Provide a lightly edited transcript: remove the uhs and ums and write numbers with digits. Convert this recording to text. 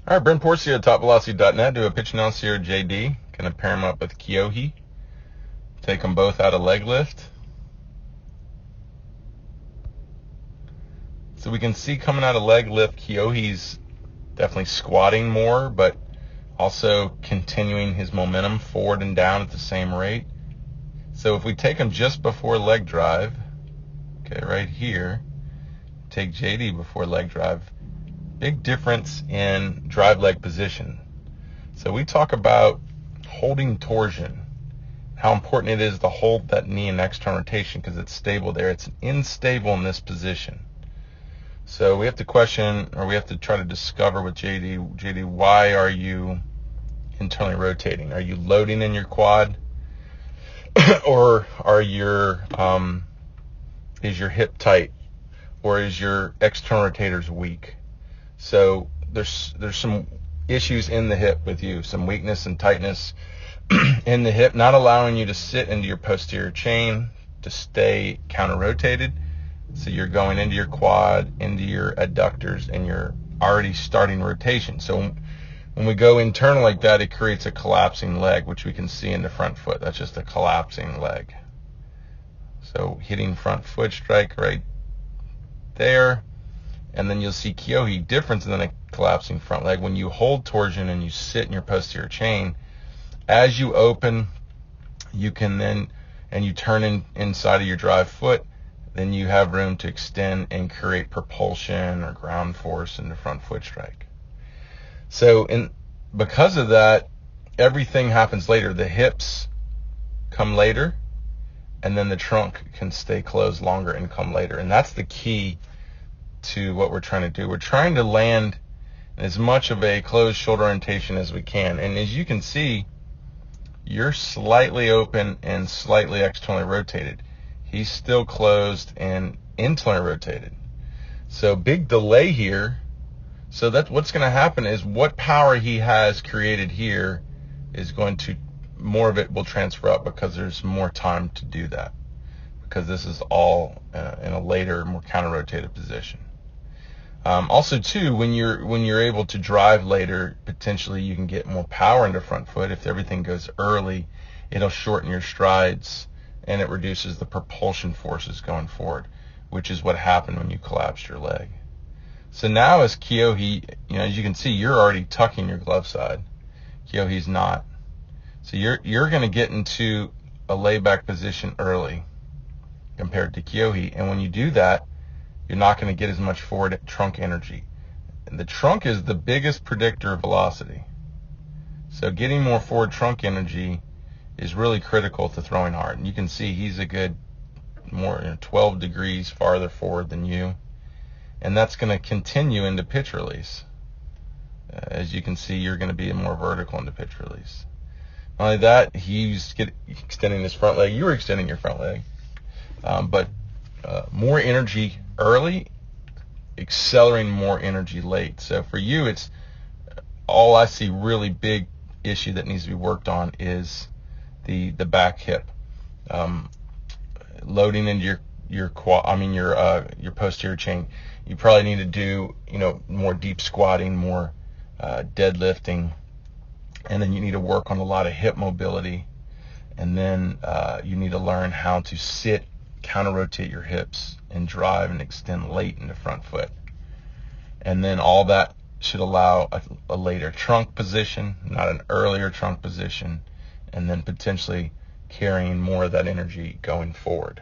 All right, Brent Porcia at TopVelocity.net. Do a pitch analysis here, JD. Going to pair him up with Keohi. Take them both out of leg lift. So we can see coming out of leg lift, Keohi's definitely squatting more, but also continuing his momentum forward and down at the same rate. So if we take him just before leg drive, okay, right here, take JD before leg drive, big difference in drive leg position. So we talk about holding torsion, how important it is to hold that knee in external rotation because it's stable there. It's unstable in this position. So we have to question, or we have to try to discover with JD, why are you internally rotating? Are you loading in your quad? Or are is your hip tight? Or is your external rotators weak? So there's some issues in the hip with you, some weakness and tightness in the hip, not allowing you to sit into your posterior chain to stay counter-rotated. So you're going into your quad, into your adductors, and you're already starting rotation. So when we go internal like that, it creates a collapsing leg, which we can see in the front foot. That's just a collapsing leg. So hitting front foot strike right there. And then you'll see Keohi difference than a collapsing front leg. When you hold torsion and you sit in your posterior chain, as you open, you can then, and you turn inside of your drive foot, then you have room to extend and create propulsion or ground force in the front foot strike. So because of that, everything happens later. The hips come later, and then the trunk can stay closed longer and come later. And that's the key to what we're trying to do. We're trying to land as much of a closed shoulder orientation as we can. And as you can see, you're slightly open and slightly externally rotated. He's still closed and internally rotated. So big delay here. So that's what's going to happen is what power he has created here is going to, more of it will transfer up because there's more time to do that. Because this is all in a later, more counter-rotated position. Also, too, when you're able to drive later, potentially you can get more power into front foot. If everything goes early, it'll shorten your strides and it reduces the propulsion forces going forward, which is what happened when you collapsed your leg. So now as Keohi, as you can see, you're already tucking your glove side. Keohi's not. So you're going to get into a layback position early compared to Keohi, and when you do that, you're not going to get as much forward trunk energy. And the trunk is the biggest predictor of velocity. So getting more forward trunk energy is really critical to throwing hard. And you can see he's a good 12 degrees farther forward than you. And that's going to continue into pitch release. As you can see, you're going to be more vertical into pitch release. Not only that, he's extending his front leg. You were extending your front leg. But more energy early, accelerating more energy late. So for you, it's all I see really big issue that needs to be worked on is the back hip. Loading into your posterior chain. You probably need to do more deep squatting, more deadlifting, and then you need to work on a lot of hip mobility, and then you need to learn how to sit, counter-rotate your hips, and drive and extend late in the front foot. And then all that should allow a later trunk position, not an earlier trunk position, and then potentially carrying more of that energy going forward.